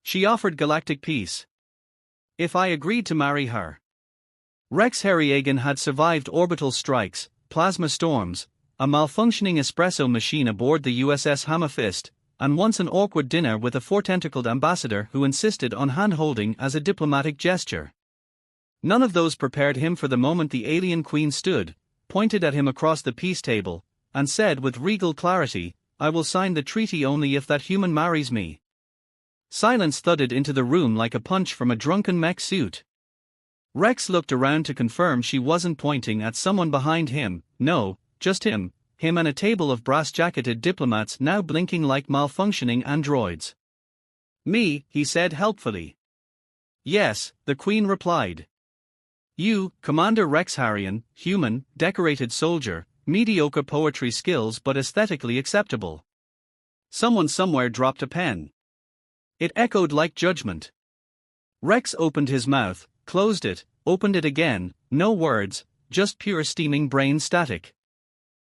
She offered galactic peace. If I agreed to marry her. Rex Harryhagen had survived orbital strikes, plasma storms, a malfunctioning espresso machine aboard the USS Hammerfist, and once an awkward dinner with a four-tentacled ambassador who insisted on hand-holding as a diplomatic gesture. None of those prepared him for the moment the alien queen stood, pointed at him across the peace table, and said with regal clarity, "I will sign the treaty only if that human marries me." Silence thudded into the room like a punch from a drunken mech suit. Rex looked around to confirm she wasn't pointing at someone behind him. No, just him and a table of brass-jacketed diplomats now blinking like malfunctioning androids. "Me," he said helpfully. "Yes," the Queen replied. "You, Commander Rex Harrion, human, decorated soldier, mediocre poetry skills but aesthetically acceptable." Someone somewhere dropped a pen. It echoed like judgment. Rex opened his mouth, closed it, opened it again, no words, just pure steaming brain static.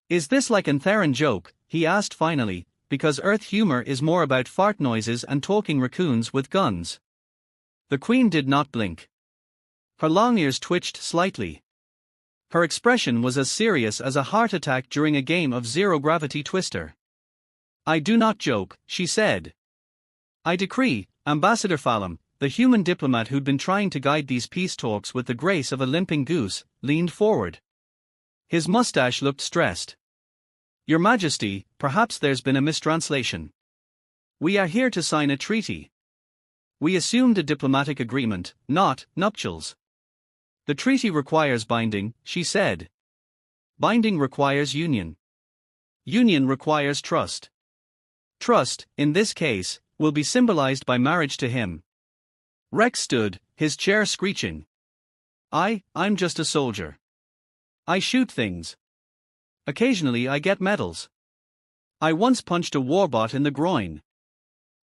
"Is this like an Theron joke?" he asked finally, because Earth humor is more about fart noises and talking raccoons with guns. The Queen did not blink. Her long ears twitched slightly. Her expression was as serious as a heart attack during a game of zero-gravity Twister. "I do not joke," she said. "I decree." Ambassador Fallon, the human diplomat who'd been trying to guide these peace talks with the grace of a limping goose, leaned forward. His mustache looked stressed. "Your Majesty, perhaps there's been a mistranslation. We are here to sign a treaty. We assumed a diplomatic agreement, not nuptials." "The treaty requires binding," she said. "Binding requires union. Union requires trust. Trust, in this case, will be symbolized by marriage to him." Rex stood, his chair screeching. I'm just a soldier. I shoot things. Occasionally I get medals. I once punched a warbot in the groin.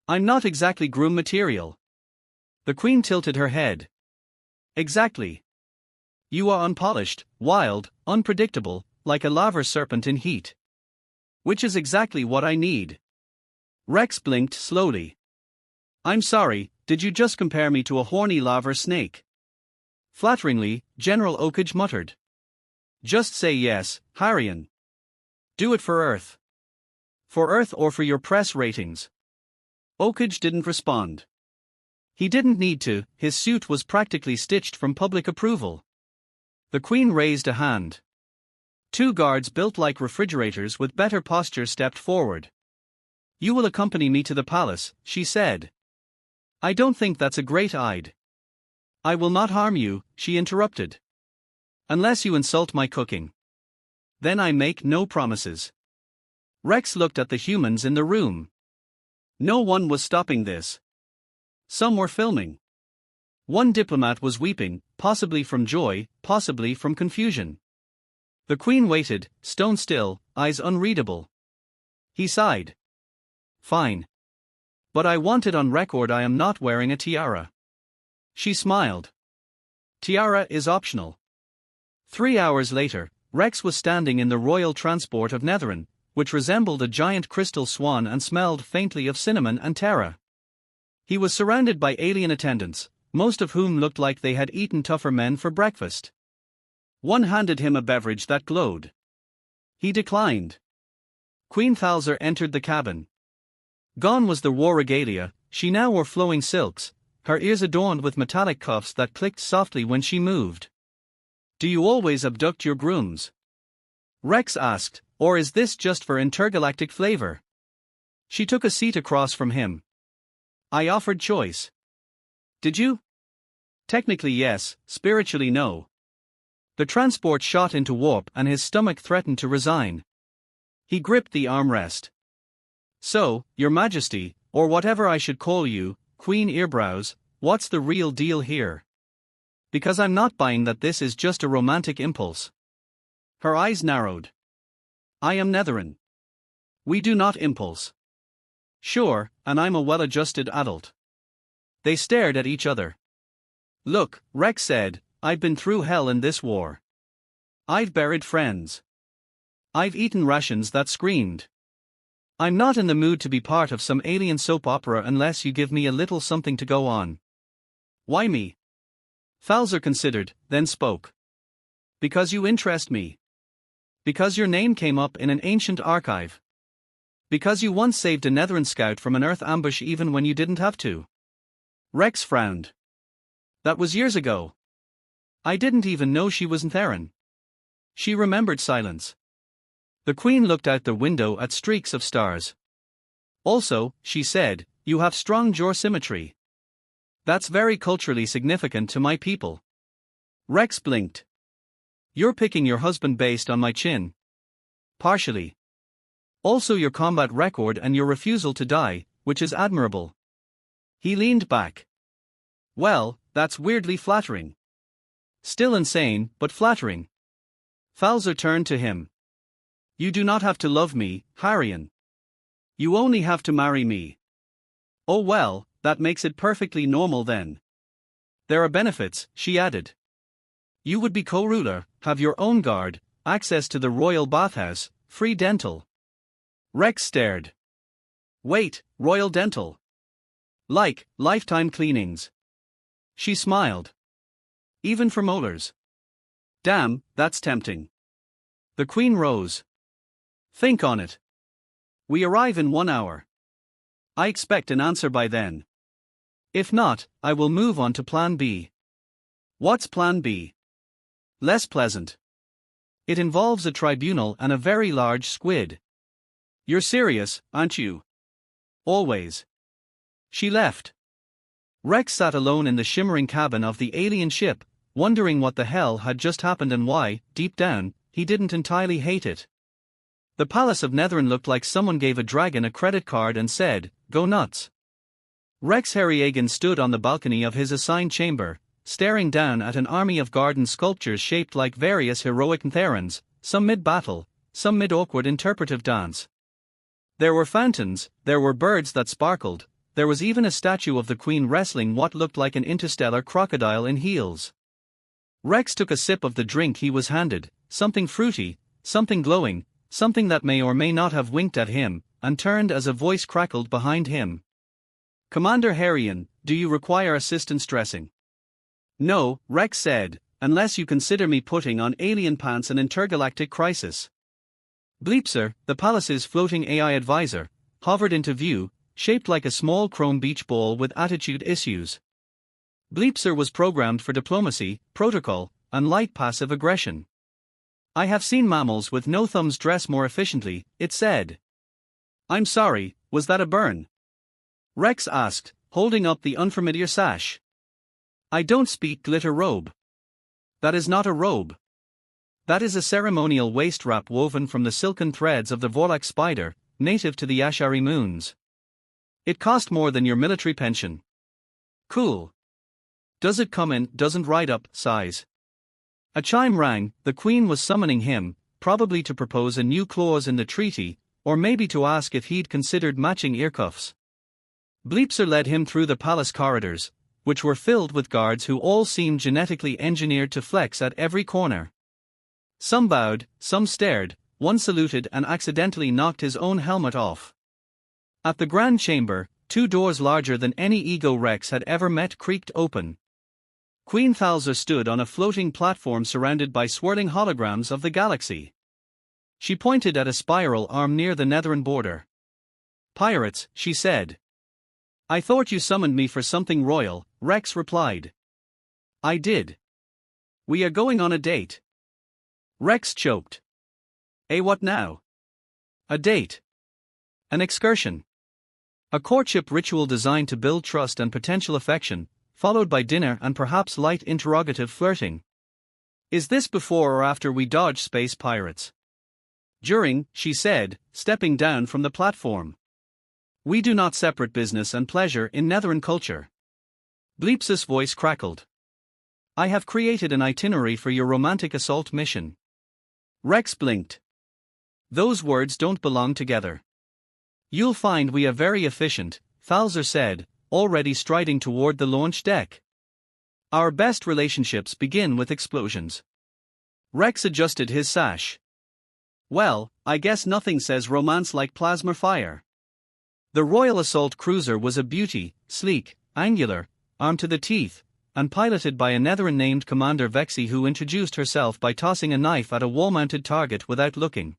I'm not exactly groom material." The Queen tilted her head. "Exactly. You are unpolished, wild, unpredictable, like a lava serpent in heat. Which is exactly what I need." Rex blinked slowly. "I'm sorry, did you just compare me to a horny lava snake?" Flatteringly, General Oakage muttered. "Just say yes, Harrion. Do it for Earth. For Earth or for your press ratings." Oakage didn't respond. He didn't need to, his suit was practically stitched from public approval. The Queen raised a hand. Two guards built like refrigerators with better posture stepped forward. "You will accompany me to the palace," she said. "I don't think that's a great idea." "I will not harm you," she interrupted. "Unless you insult my cooking. Then I make no promises." Rex looked at the humans in the room. No one was stopping this. Some were filming. One diplomat was weeping, possibly from joy, possibly from confusion. The Queen waited, stone still, eyes unreadable. He sighed. "Fine. But I want it on record I am not wearing a tiara." She smiled. "Tiara is optional." 3 hours later, Rex was standing in the royal transport of Netherin, which resembled a giant crystal swan and smelled faintly of cinnamon and terra. He was surrounded by alien attendants, most of whom looked like they had eaten tougher men for breakfast. One handed him a beverage that glowed. He declined. Queen Thalzer entered the cabin. Gone was the war regalia, she now wore flowing silks, her ears adorned with metallic cuffs that clicked softly when she moved. "Do you always abduct your grooms?" Rex asked, "or is this just for intergalactic flavor?" She took a seat across from him. "I offered choice." "Did you?" "Technically yes, spiritually no." The transport shot into warp and his stomach threatened to resign. He gripped the armrest. "So, Your Majesty, or whatever I should call you, Queen Earbrows, what's the real deal here? Because I'm not buying that this is just a romantic impulse." Her eyes narrowed. "I am Netherin. We do not impulse." "Sure, and I'm a well-adjusted adult." They stared at each other. "Look," Rex said, "I've been through hell in this war. I've buried friends. I've eaten rations that screamed. I'm not in the mood to be part of some alien soap opera unless you give me a little something to go on. Why me? Falzer considered, then spoke. Because you interest me. Because your name came up in an ancient archive. Because you once saved a Netheran scout from an Earth ambush even when you didn't have to. Rex frowned. That was years ago. I didn't even know she was Netheran. She remembered silence. The Queen looked out the window at streaks of stars. Also, she said, you have strong jaw symmetry. That's very culturally significant to my people. Rex blinked. You're picking your husband based on my chin. Partially. Also your combat record and your refusal to die, which is admirable. He leaned back. Well, that's weirdly flattering. Still insane, but flattering. Falzer turned to him. You do not have to love me, Harrion. You only have to marry me. Oh well, that makes it perfectly normal then. There are benefits, she added. You would be co-ruler, have your own guard, access to the royal bathhouse, free dental. Rex stared. Wait, royal dental. Like, lifetime cleanings. She smiled. Even for molars. Damn, that's tempting. The Queen rose. Think on it. We arrive in 1 hour. I expect an answer by then. If not, I will move on to Plan B. What's Plan B? Less pleasant. It involves a tribunal and a very large squid. You're serious, aren't you? Always. She left. Rex sat alone in the shimmering cabin of the alien ship, wondering what the hell had just happened and why, deep down, he didn't entirely hate it. The Palace of Netheran looked like someone gave a dragon a credit card and said, go nuts. Rex Harryhagen stood on the balcony of his assigned chamber, staring down at an army of garden sculptures shaped like various heroic Netherans, some mid-battle, some mid-awkward interpretive dance. There were fountains, there were birds that sparkled, there was even a statue of the Queen wrestling what looked like an interstellar crocodile in heels. Rex took a sip of the drink he was handed, something fruity, something glowing, something that may or may not have winked at him, and turned as a voice crackled behind him. Commander Harrion, do you require assistance dressing? No, Rex said, unless you consider me putting on alien pants an intergalactic crisis. Bleepser, the palace's floating AI advisor, hovered into view, shaped like a small chrome beach ball with attitude issues. Bleepser was programmed for diplomacy, protocol, and light passive aggression. I have seen mammals with no thumbs dress more efficiently, it said. I'm sorry, was that a burn? Rex asked, holding up the unfamiliar sash. I don't speak glitter robe. That is not a robe. That is a ceremonial waist wrap woven from the silken threads of the Vorlak spider, native to the Ashari moons. It cost more than your military pension. Cool. Does it come in, doesn't ride up, size? A chime rang, the Queen was summoning him, probably to propose a new clause in the treaty, or maybe to ask if he'd considered matching earcuffs. Bleepser led him through the palace corridors, which were filled with guards who all seemed genetically engineered to flex at every corner. Some bowed, some stared, one saluted and accidentally knocked his own helmet off. At the Grand Chamber, 2 doors larger than any ego Rex had ever met creaked open. Queen Falzer stood on a floating platform surrounded by swirling holograms of the galaxy. She pointed at a spiral arm near the Netheran border. Pirates, she said. I thought you summoned me for something royal, Rex replied. I did. We are going on a date. Rex choked. What now? A date. An excursion. A courtship ritual designed to build trust and potential affection, followed by dinner and perhaps light interrogative flirting. Is this before or after we dodge space pirates? During, she said, stepping down from the platform. We do not separate business and pleasure in Netheran culture. Bleeps's voice crackled. I have created an itinerary for your romantic assault mission. Rex blinked. Those words don't belong together. You'll find we are very efficient, Falzer said, already striding toward the launch deck. Our best relationships begin with explosions. Rex adjusted his sash. Well, I guess nothing says romance like plasma fire. The Royal Assault Cruiser was a beauty, sleek, angular, armed to the teeth, and piloted by a Netheran named Commander Vexy, who introduced herself by tossing a knife at a wall-mounted target without looking.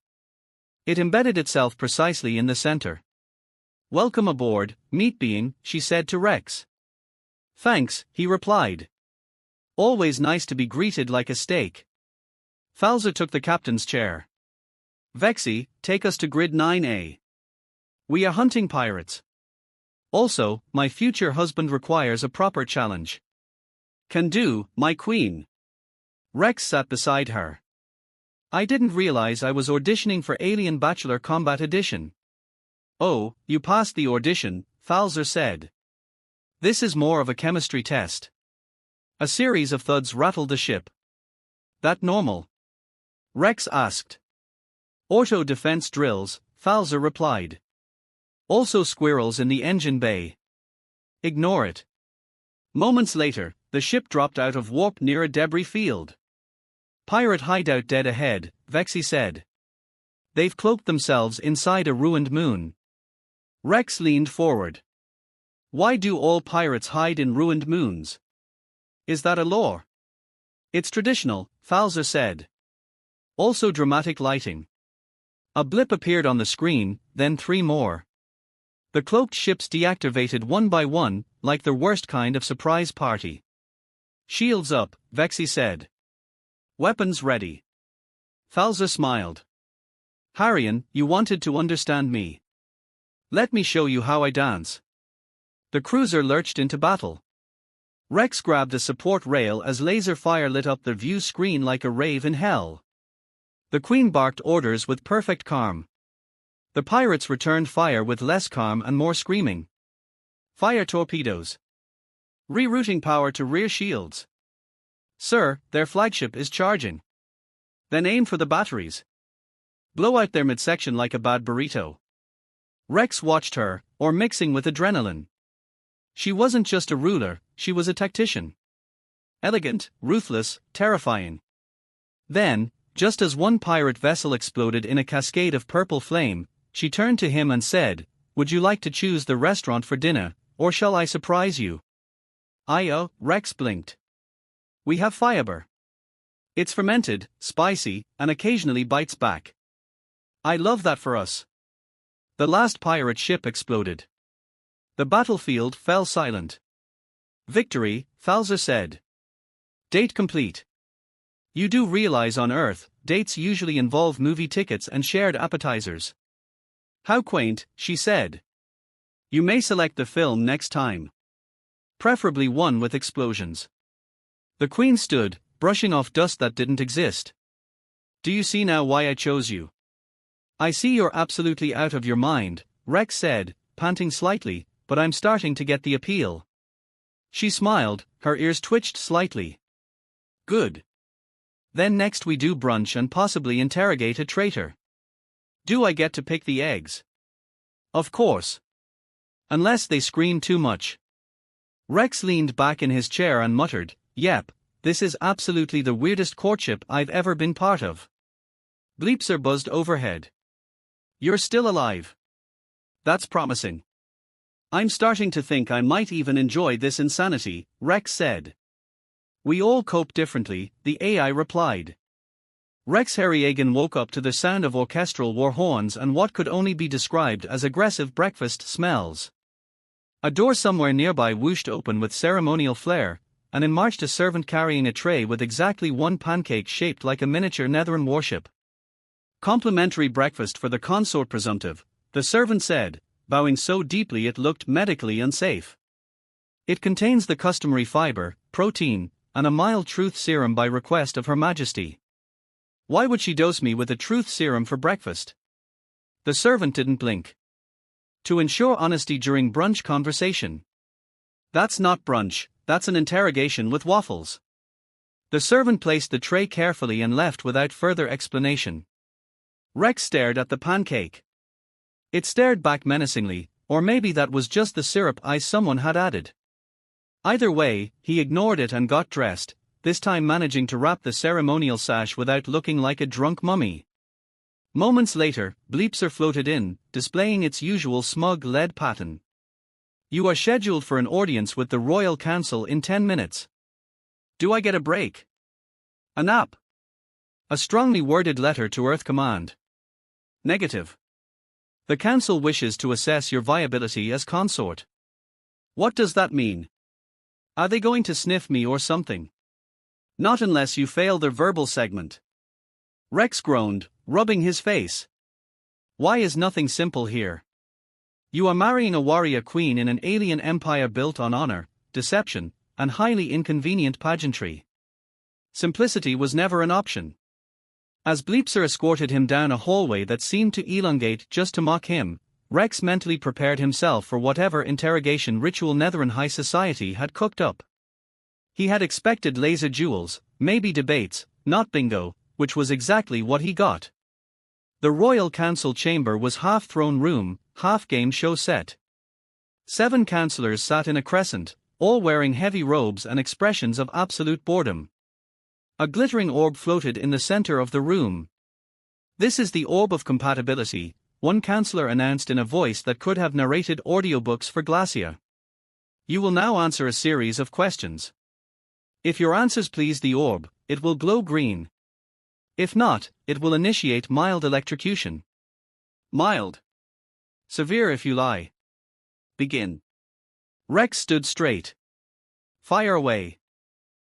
It embedded itself precisely in the center. "Welcome aboard, meat being," she said to Rex. "Thanks," he replied. "Always nice to be greeted like a steak." Falza took the captain's chair. "Vexy, take us to grid 9A. We are hunting pirates. Also, my future husband requires a proper challenge." "Can do, my queen." Rex sat beside her. "I didn't realize I was auditioning for Alien Bachelor Combat Edition." "Oh, you passed the audition," Falzer said. "This is more of a chemistry test." A series of thuds rattled the ship. "That normal?" Rex asked. "Auto defense drills," Falzer replied. "Also squirrels in the engine bay." "Ignore it." Moments later, the ship dropped out of warp near a debris field. "Pirate hideout dead ahead," Vexy said. "They've cloaked themselves inside a ruined moon." Rex leaned forward. "Why do all pirates hide in ruined moons? Is that a lore?" "It's traditional," Falzer said. "Also dramatic lighting." A blip appeared on the screen, then 3 more. The cloaked ships deactivated one by one, like the worst kind of surprise party. "Shields up," Vexy said. "Weapons ready." Falza smiled. "Harrian, you wanted to understand me. Let me show you how I dance." The cruiser lurched into battle. Rex grabbed a support rail as laser fire lit up the view screen like a rave in hell. The Queen barked orders with perfect calm. The pirates returned fire with less calm and more screaming. "Fire torpedoes. Rerouting power to rear shields." "Sir, their flagship is charging." "Then aim for the batteries. Blow out their midsection like a bad burrito." Rex watched her, or mixing with adrenaline. She wasn't just a ruler, she was a tactician. Elegant, ruthless, terrifying. Then, just as one pirate vessel exploded in a cascade of purple flame, she turned to him and said, "Would you like to choose the restaurant for dinner, or shall I surprise you?" Rex blinked. "We have fiber. It's fermented, spicy, and occasionally bites back. I love that for us." The last pirate ship exploded. The battlefield fell silent. "Victory," Falza said. "Date complete." You do realize on Earth, dates usually involve movie tickets and shared appetizers. "How quaint," she said. "You may select the film next time. Preferably one with explosions." The Queen stood, brushing off dust that didn't exist. "Do you see now why I chose you?" "I see you're absolutely out of your mind," Rex said, panting slightly, "but I'm starting to get the appeal." She smiled, her ears twitched slightly. "Good. Then next we do brunch and possibly interrogate a traitor." "Do I get to pick the eggs?" "Of course. Unless they scream too much." Rex leaned back in his chair and muttered, "Yep, this is absolutely the weirdest courtship I've ever been part of." Bleepser buzzed overhead. "You're still alive. That's promising. I'm starting to think I might even enjoy this insanity," Rex said. "We all cope differently," the AI replied. Rex Harryhagen woke up to the sound of orchestral war horns and what could only be described as aggressive breakfast smells. A door somewhere nearby whooshed open with ceremonial flair, and in marched a servant carrying a tray with exactly one pancake shaped like a miniature Netheran warship. "Complimentary breakfast for the consort presumptive," the servant said, bowing so deeply it looked medically unsafe. "It contains the customary fiber, protein, and a mild truth serum by request of Her Majesty." Why would she dose me with a truth serum for breakfast? The servant didn't blink. "To ensure honesty during brunch conversation." "That's not brunch, that's an interrogation with waffles." The servant placed the tray carefully and left without further explanation. Rex stared at the pancake. It stared back menacingly, or maybe that was just the syrup ice someone had added. Either way, he ignored it and got dressed, this time managing to wrap the ceremonial sash without looking like a drunk mummy. Moments later, Bleepser floated in, displaying its usual smug lead pattern. You are scheduled for an audience with the Royal Council in 10 minutes. Do I get a break? A nap? A strongly worded letter to Earth Command. Negative. The Council wishes to assess your viability as consort. What does that mean? Are they going to sniff me or something? Not unless you fail their verbal segment. Rex groaned, rubbing his face. Why is nothing simple here? You are marrying a warrior queen in an alien empire built on honor, deception, and highly inconvenient pageantry. Simplicity was never an option. As Bleepser escorted him down a hallway that seemed to elongate just to mock him, Rex mentally prepared himself for whatever interrogation ritual Netheran high society had cooked up. He had expected laser duels, maybe debates, not bingo, which was exactly what he got. The Royal Council chamber was half throne room, half game show set. 7 councillors sat in a crescent, all wearing heavy robes and expressions of absolute boredom. A glittering orb floated in the center of the room. This is the orb of compatibility, one councillor announced in a voice that could have narrated audiobooks for Glacia. You will now answer a series of questions. If your answers please the orb, it will glow green. If not, it will initiate mild electrocution. Mild. Severe if you lie. Begin. Rex stood straight. Fire away.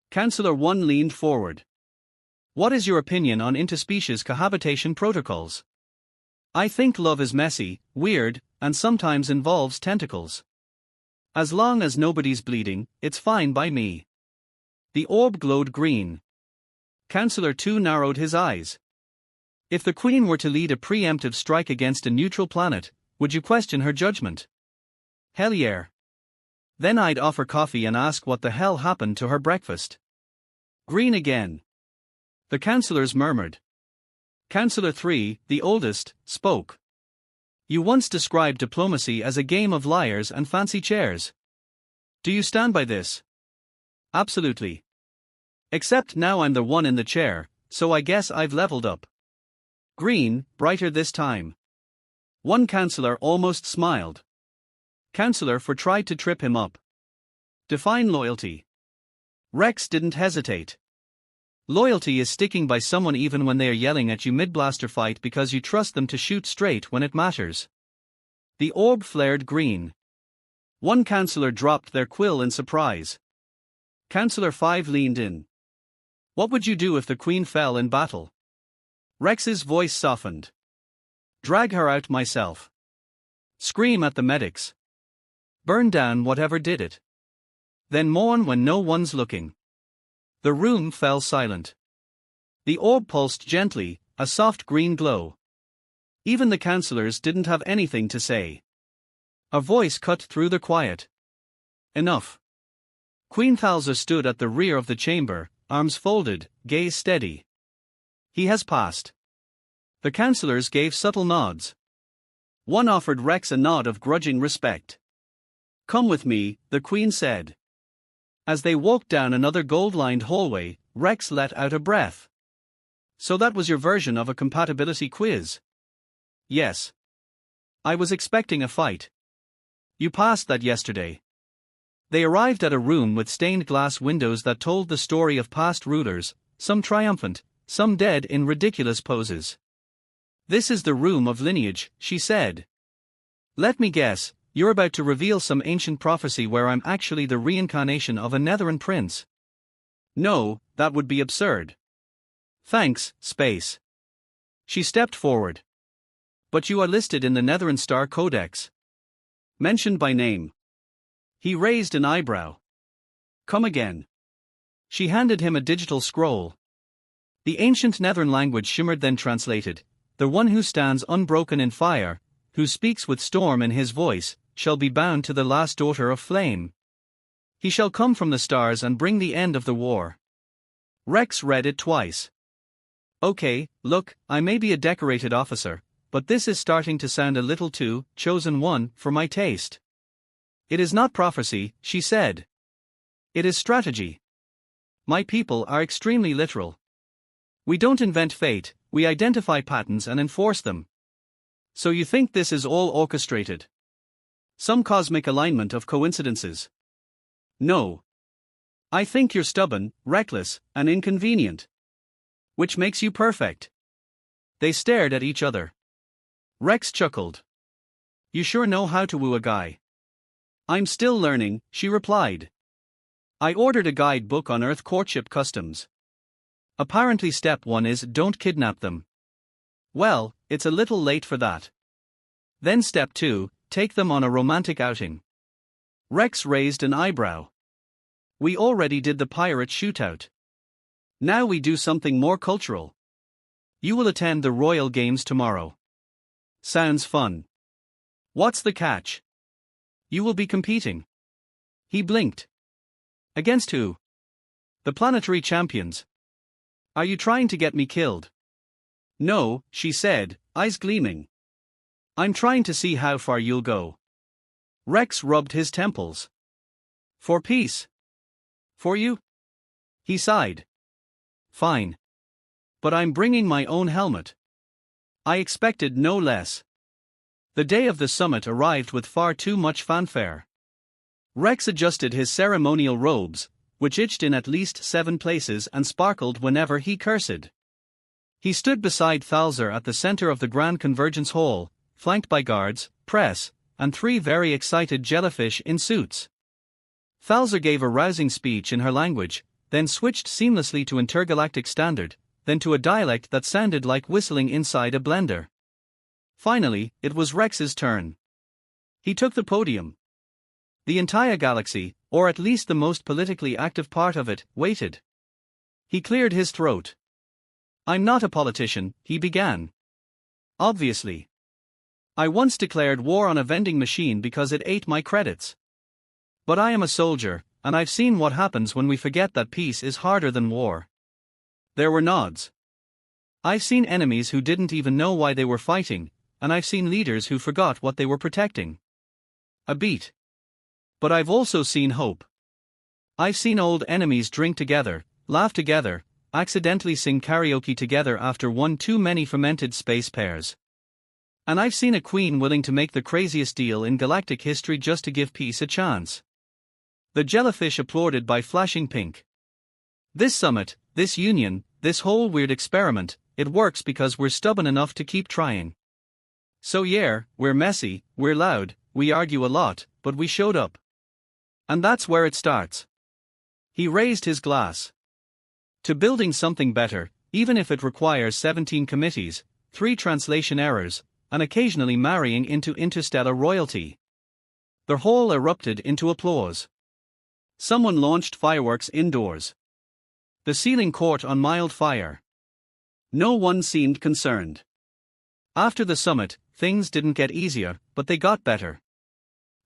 Councillor 1 leaned forward. What is your opinion on interspecies cohabitation protocols? I think love is messy, weird, and sometimes involves tentacles. As long as nobody's bleeding, it's fine by me. The orb glowed green. Councillor 2 narrowed his eyes. If the Queen were to lead a preemptive strike against a neutral planet, would you question her judgment? Hell yeah. Then I'd offer coffee and ask what the hell happened to her breakfast. Green again. The councillors murmured. Councillor 3, the oldest, spoke. You once described diplomacy as a game of liars and fancy chairs. Do you stand by this? Absolutely. Except now I'm the one in the chair, so I guess I've leveled up. Green, brighter this time. One councillor almost smiled. Councillor 4 tried to trip him up. Define loyalty. Rex didn't hesitate. Loyalty is sticking by someone even when they are yelling at you mid-blaster fight because you trust them to shoot straight when it matters. The orb flared green. One councillor dropped their quill in surprise. Councillor 5 leaned in. What would you do if the Queen fell in battle? Rex's voice softened. Drag her out myself. Scream at the medics. Burn down whatever did it. Then mourn when no one's looking. The room fell silent. The orb pulsed gently, a soft green glow. Even the councillors didn't have anything to say. A voice cut through the quiet. Enough. Queen Thalza stood at the rear of the chamber, arms folded, gaze steady. He has passed. The councillors gave subtle nods. One offered Rex a nod of grudging respect. Come with me, the Queen said. As they walked down another gold-lined hallway, Rex let out a breath. So that was your version of a compatibility quiz? Yes. I was expecting a fight. You passed that yesterday. They arrived at a room with stained glass windows that told the story of past rulers, some triumphant, some dead in ridiculous poses. This is the room of lineage, she said. Let me guess, you're about to reveal some ancient prophecy where I'm actually the reincarnation of a Netheran prince. No, that would be absurd. Thanks, Space. She stepped forward. But you are listed in the Netheran Star Codex. Mentioned by name. He raised an eyebrow. Come again. She handed him a digital scroll. The ancient Netheran language shimmered, then translated. The one who stands unbroken in fire, who speaks with storm in his voice, shall be bound to the last daughter of flame. He shall come from the stars and bring the end of the war. Rex read it twice. Okay, look, I may be a decorated officer, but this is starting to sound a little too chosen one for my taste. It is not prophecy, she said. It is strategy. My people are extremely literal. We don't invent fate, we identify patterns and enforce them. So you think this is all orchestrated? Some cosmic alignment of coincidences? No. I think you're stubborn, reckless, and inconvenient. Which makes you perfect. They stared at each other. Rex chuckled. You sure know how to woo a guy. I'm still learning, she replied. I ordered a guidebook on Earth courtship customs. Apparently step 1 is don't kidnap them. Well, it's a little late for that. Then step 2, take them on a romantic outing. Rex raised an eyebrow. We already did the pirate shootout. Now we do something more cultural. You will attend the Royal Games tomorrow. Sounds fun. What's the catch? You will be competing. He blinked. Against who? The planetary champions. Are you trying to get me killed? No, she said, eyes gleaming. I'm trying to see how far you'll go. Rex rubbed his temples. For peace. For you? He sighed. Fine. But I'm bringing my own helmet. I expected no less. The day of the summit arrived with far too much fanfare. Rex adjusted his ceremonial robes, which itched in at least 7 places and sparkled whenever he cursed. He stood beside Thalzer at the center of the Grand Convergence Hall, flanked by guards, press, and 3 very excited jellyfish in suits. Thalzer gave a rousing speech in her language, then switched seamlessly to intergalactic standard, then to a dialect that sounded like whistling inside a blender. Finally, it was Rex's turn. He took the podium. The entire galaxy, or at least the most politically active part of it, waited. He cleared his throat. I'm not a politician, he began. Obviously. I once declared war on a vending machine because it ate my credits. But I am a soldier, and I've seen what happens when we forget that peace is harder than war. There were nods. I've seen enemies who didn't even know why they were fighting, and I've seen leaders who forgot what they were protecting. A beat. But I've also seen hope. I've seen old enemies drink together, laugh together, accidentally sing karaoke together after one too many fermented space pears. And I've seen a queen willing to make the craziest deal in galactic history just to give peace a chance. The jellyfish applauded by flashing pink. This summit, this union, this whole weird experiment, it works because we're stubborn enough to keep trying. So yeah, we're messy, we're loud, we argue a lot, but we showed up. And that's where it starts. He raised his glass. To building something better, even if it requires 17 committees, 3 translation errors, and occasionally marrying into interstellar royalty. The hall erupted into applause. Someone launched fireworks indoors. The ceiling caught on mild fire. No one seemed concerned. After the summit, things didn't get easier, but they got better.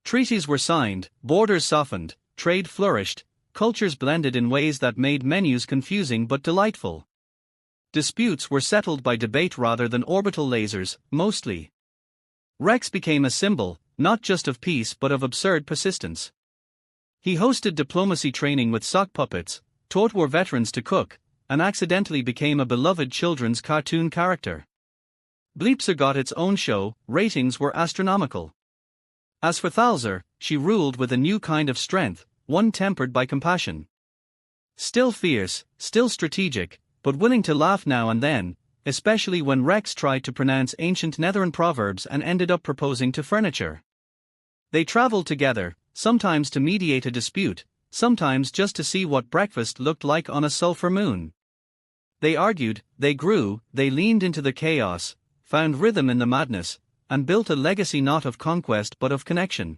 Treaties were signed, borders softened, trade flourished, cultures blended in ways that made menus confusing but delightful. Disputes were settled by debate rather than orbital lasers, mostly. Rex became a symbol, not just of peace but of absurd persistence. He hosted diplomacy training with sock puppets, taught war veterans to cook, and accidentally became a beloved children's cartoon character. Bleepser got its own show, ratings were astronomical. As for Thalzer, she ruled with a new kind of strength, one tempered by compassion. Still fierce, still strategic, but willing to laugh now and then, especially when Rex tried to pronounce ancient Netheran proverbs and ended up proposing to furniture. They traveled together, sometimes to mediate a dispute, sometimes just to see what breakfast looked like on a sulfur moon. They argued, they grew, they leaned into the chaos, found rhythm in the madness, and built a legacy not of conquest but of connection.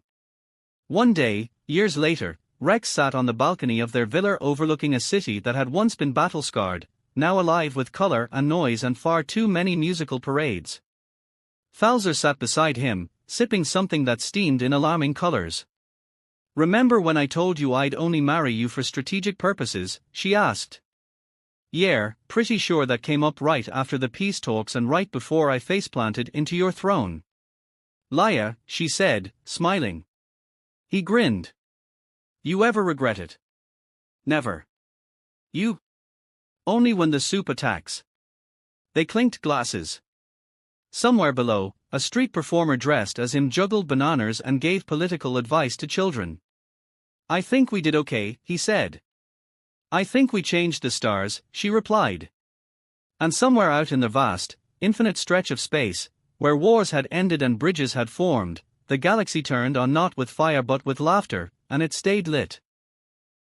One day, years later, Rex sat on the balcony of their villa overlooking a city that had once been battle-scarred, now alive with color and noise and far too many musical parades. Thalzer sat beside him, sipping something that steamed in alarming colors. Remember when I told you I'd only marry you for strategic purposes, she asked. Yeah, pretty sure that came up right after the peace talks and right before I faceplanted into your throne. Liar, she said, smiling. He grinned. You ever regret it? Never. You? Only when the soup attacks. They clinked glasses. Somewhere below, a street performer dressed as him juggled bananas and gave political advice to children. "I think we did okay," he said. "I think we changed the stars," she replied. And somewhere out in the vast, infinite stretch of space, where wars had ended and bridges had formed, the galaxy turned on not with fire but with laughter, and it stayed lit.